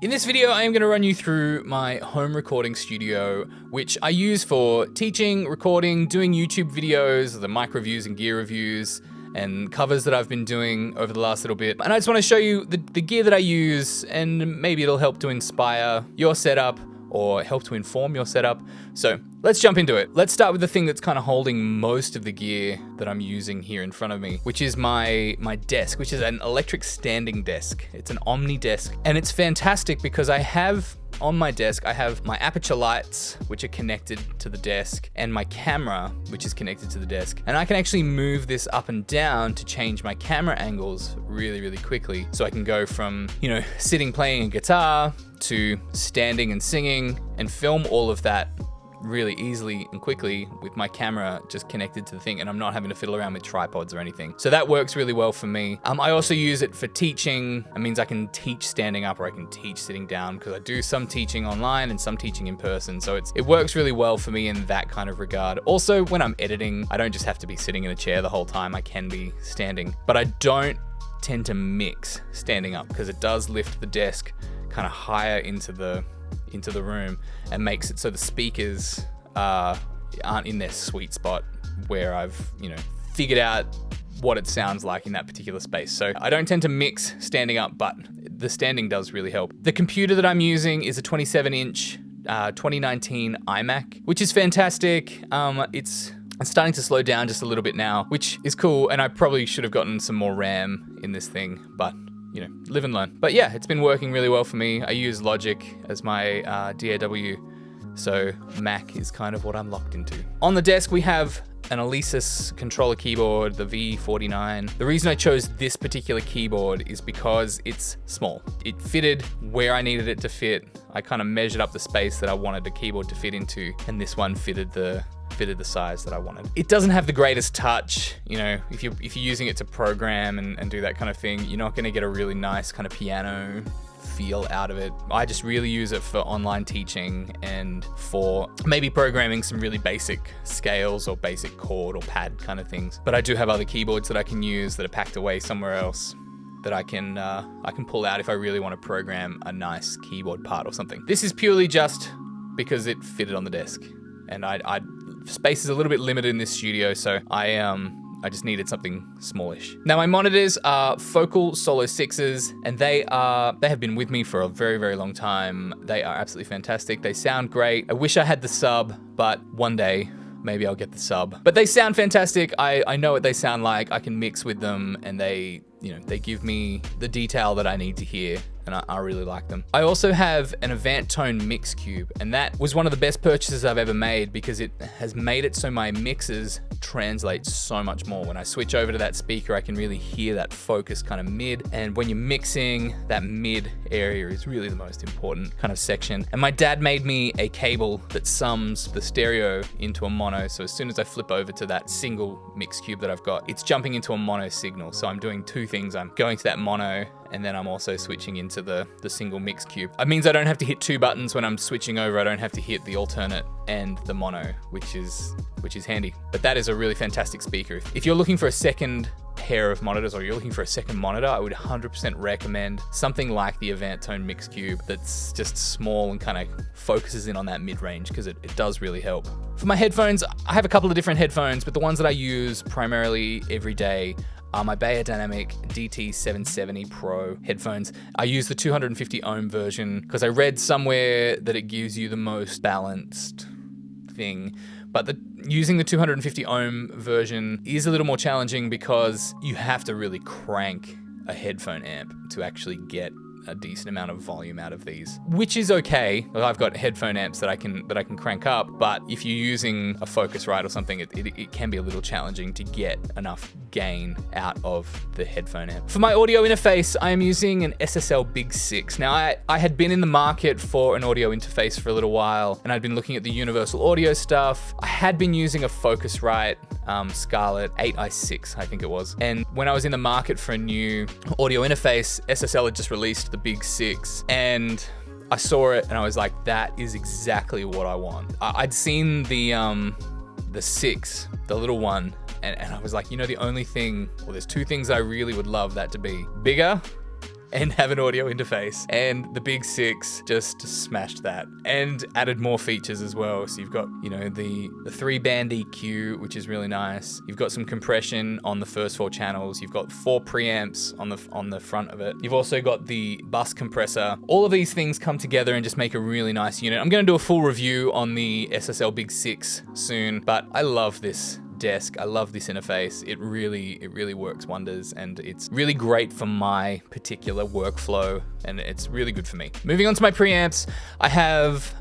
In this video, I am going to run you through my home recording studio, which I use for teaching, recording, doing YouTube videos, the mic reviews and gear reviews, and covers that I've been doing over the last little bit. And I just want to show you the gear that I use, and maybe it'll help to inspire your setup or help to inform your setup. So let's jump into it. Let's start with the thing that's kind of holding most of the gear that I'm using here in front of me, which is my desk, which is an electric standing desk. It's an Omni desk, and it's fantastic because I have on my desk, I have my aperture lights, which are connected to the desk, and my camera, which is connected to the desk. And I can actually move this up and down to change my camera angles really, really quickly. So I can go from, sitting playing a guitar to standing and singing and film all of that really easily and quickly with my camera just connected to the thing, and I'm not having to fiddle around with tripods or anything. So that works really well for me. I also use it for teaching. It means I can teach standing up or I can teach sitting down, because I do some teaching online and some teaching in person. So it works really well for me in that kind of regard. Also, when I'm editing, I don't just have to be sitting in a chair the whole time. I can be standing, but I don't tend to mix standing up because it does lift the desk kind of higher into the room and makes it so the speakers aren't in their sweet spot where I've figured out what it sounds like in that particular space. So I don't tend to mix standing up, but the standing does really help. The computer that I'm using is a 27-inch 2019 iMac, which is fantastic. It's starting to slow down just a little bit now, which is cool, and I probably should have gotten some more RAM in this thing, but live and learn. But yeah, it's been working really well for me. I use Logic as my DAW, so Mac is kind of what I'm locked into. On the desk, we have an Alesis controller keyboard, the V49. The reason I chose this particular keyboard is because it's small. It fitted where I needed it to fit. I kind of measured up the space that I wanted the keyboard to fit into, and this one fitted the size that I wanted. It doesn't have the greatest touch. If you're using it to program and do that kind of thing, you're not gonna get a really nice kind of piano feel out of it. I just really use it for online teaching and for maybe programming some really basic scales or basic chord or pad kind of things. But I do have other keyboards that I can use that are packed away somewhere else that I can pull out if I really want to program a nice keyboard part or something. This is purely just because it fitted on the desk, and space is a little bit limited in this studio, so I just needed something smallish. Now my monitors are Focal Solo 6s, and they have been with me for a very, very long time. They are absolutely fantastic. They sound great. I wish I had the sub, but one day maybe I'll get the sub. But they sound fantastic. I know what they sound like. I can mix with them, and they give me the detail that I need to hear, and I really like them. I also have an Avantone MixCube, and that was one of the best purchases I've ever made because it has made it so my mixes translate so much more. When I switch over to that speaker, I can really hear that focus kind of mid, and when you're mixing, that mid area is really the most important kind of section. And my dad made me a cable that sums the stereo into a mono, so as soon as I flip over to that single MixCube that I've got, it's jumping into a mono signal. So I'm doing two things. I'm going to that mono, and then I'm also switching into the single MixCube. It means I don't have to hit two buttons when I'm switching over. I don't have to hit the alternate and the mono, which is handy. But that is a really fantastic speaker. If you're looking for a second pair of monitors, or you're looking for a second monitor, I would 100% recommend something like the Avantone MixCube that's just small and kind of focuses in on that mid-range, because it does really help. For my headphones, I have a couple of different headphones, but the ones that I use primarily every day are my Beyerdynamic DT770 Pro headphones. I use the 250 ohm version because I read somewhere that it gives you the most balanced thing. But using the 250 ohm version is a little more challenging because you have to really crank a headphone amp to actually get a decent amount of volume out of these, which is okay. I've got headphone amps that I can crank up, but if you're using a Focusrite or something, it can be a little challenging to get enough gain out of the headphone amp. For my audio interface, I am using an SSL Big Six. Now, I had been in the market for an audio interface for a little while, and I'd been looking at the Universal Audio stuff. I had been using a Focusrite Scarlett 8i6, I think it was. And when I was in the market for a new audio interface, SSL had just released the Big Six, and I saw it and I was like, that is exactly what I want. I'd seen the Six, the little one, and I was like, the only thing, well, there's two things I really would love that to be: bigger and have an audio interface. And the Big Six just smashed that and added more features as well. So you've got, you know, the 3-band EQ, which is really nice. You've got some compression on the first 4 channels. You've got 4 preamps on the front of it. You've also got the bus compressor. All of these things come together and just make a really nice unit. I'm going to do a full review on the SSL Big Six soon, but I love this desk. I love this interface. It really works wonders, and it's really great for my particular workflow, and it's really good for me. Moving on to my preamps, I have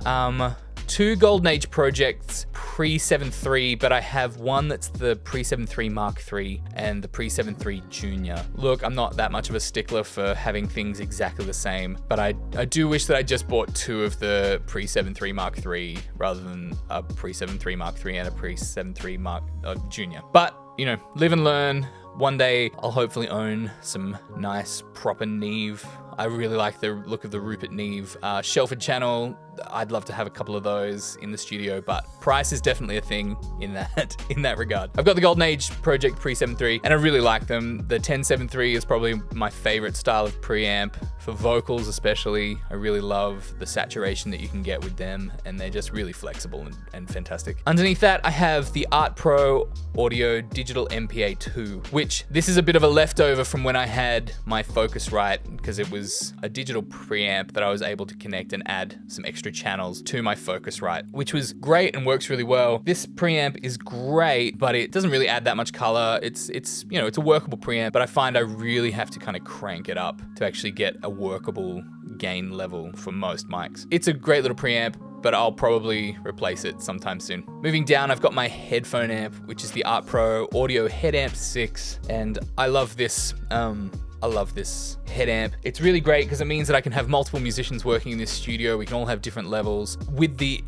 2 Golden Age projects pre-7 III, but I have one that's the pre-7 III Mark III and the pre-7 III Junior. Look, I'm not that much of a stickler for having things exactly the same, but I do wish that I just bought 2 of the pre-7 III Mark III rather than a pre-7 III Mark III and a pre-7 III Mark Junior. But, you know, live and learn. One day I'll hopefully own some nice proper Neve. I really like the look of the Rupert Neve shelfed channel. I'd love to have a couple of those in the studio, but price is definitely a thing in that regard. I've got the Golden Age Project Pre-7 III, and I really like them. The 10-7 III is probably my favorite style of preamp for vocals, especially. I really love the saturation that you can get with them, and they're just really flexible and fantastic. Underneath that, I have the Art Pro Audio Digital MPA2, which this is a bit of a leftover from when I had my Focusrite, because it was a digital preamp that I was able to connect and add some extra channels to my Focusrite, which was great and works really well. This preamp is great, but it doesn't really add that much color. It's you know, it's a workable preamp, but I find I really have to kind of crank it up to actually get a workable gain level for most mics. It's a great little preamp, but I'll probably replace it sometime soon. Moving down, I've got my headphone amp, which is the Art Pro Audio Head Amp 6, and I love this. I love this head amp. It's really great because it means that I can have multiple musicians working in this studio. We can all have different levels. With the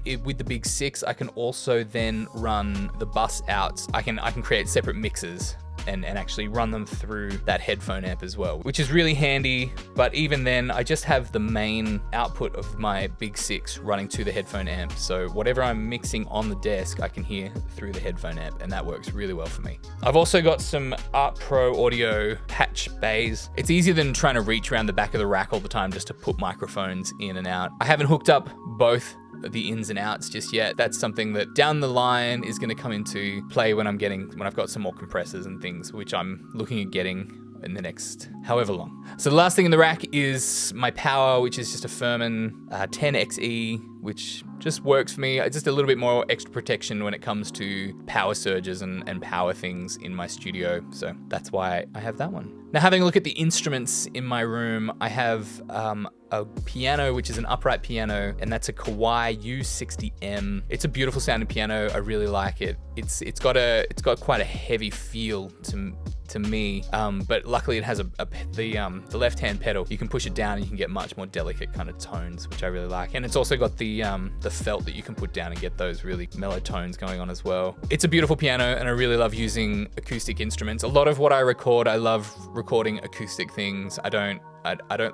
Big Six, I can also then run the bus outs. I can create separate mixes and actually run them through that headphone amp as well, which is really handy. But even then, I just have the main output of my Big Six running to the headphone amp. So whatever I'm mixing on the desk, I can hear through the headphone amp, and that works really well for me. I've also got some Art Pro Audio patch bays. It's easier than trying to reach around the back of the rack all the time just to put microphones in and out. I haven't hooked up both the ins and outs just yet. That's something that down the line is going to come into play when I've got some more compressors and things, which I'm looking at getting in the next however long. So the last thing in the rack is my power, which is just a Furman 10XE, which just works for me. It's just a little bit more extra protection when it comes to power surges and power things in my studio. So that's why I have that one. Now, having a look at the instruments in my room, I have a piano, which is an upright piano, and that's a Kawai U60M. It's a beautiful sounding piano. I really like it. It's got quite a heavy feel to me, but luckily it has the left-hand pedal. You can push it down and you can get much more delicate kind of tones, which I really like. And it's also got the felt that you can put down and get those really mellow tones going on as well. It's a beautiful piano, and I really love using acoustic instruments. A lot of what I record, I love recording acoustic things. I don't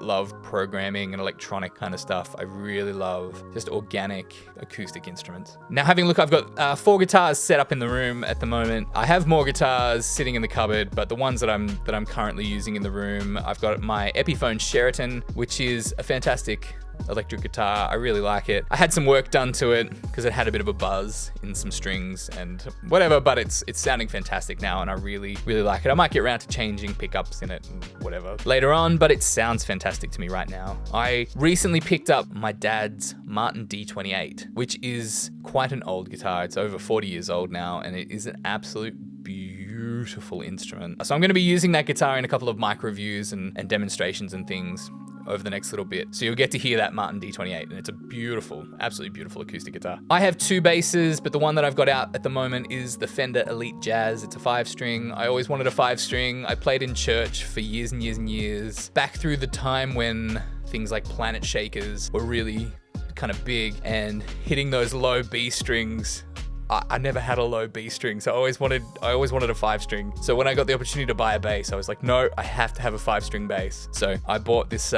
love programming and electronic kind of stuff. I really love just organic acoustic instruments. Now, having a look, I've got 4 guitars set up in the room at the moment. I have more guitars sitting in the cupboard, but the ones that I'm currently using in the room, I've got my Epiphone Sheraton, which is a fantastic electric guitar. I really like it. I had some work done to it because it had a bit of a buzz in some strings and whatever, but it's sounding fantastic now, and I really like it. I might get around to changing pickups in it and whatever later on, but it sounds fantastic to me right now. I recently picked up my dad's Martin D28, which is quite an old guitar. It's over 40 years old now, and it is an absolute beautiful instrument. So I'm going to be using that guitar in a couple of mic reviews and demonstrations and things over the next little bit. So you'll get to hear that Martin D28, and it's a beautiful, absolutely beautiful acoustic guitar. I have 2 basses, but the one that I've got out at the moment is the Fender Elite Jazz. It's a 5-string. I always wanted a 5-string. I played in church for years and years and years, back through the time when things like Planet Shakers were really kind of big, and hitting those low B strings. I never had a low B string, so I always wanted a 5-string. So when I got the opportunity to buy a bass, I was like, no, I have to have a 5-string bass. So I bought this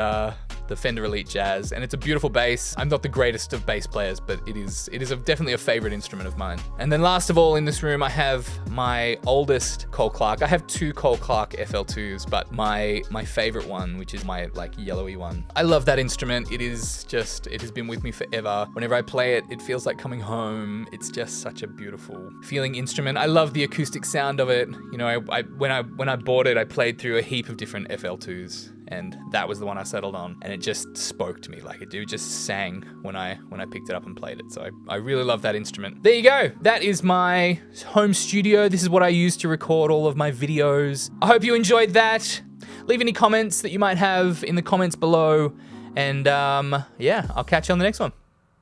the Fender Elite Jazz, and it's a beautiful bass. I'm not the greatest of bass players, but it is definitely a favorite instrument of mine. And then last of all in this room, I have my oldest Cole Clark. I have two Cole Clark FL2s, but my favorite one, which is my like yellowy one. I love that instrument. It has been with me forever. Whenever I play it, it feels like coming home. It's just such a beautiful feeling instrument. I love the acoustic sound of it. You know, when I bought it, I played through a heap of different FL2s, and that was the one I settled on, and it just spoke to me. Like it just sang when I picked it up and played it. So I really love that instrument. There you go. That is my home studio. This is what I use to record all of my videos. I hope you enjoyed that. Leave any comments that you might have in the comments below, and yeah, I'll catch you on the next one.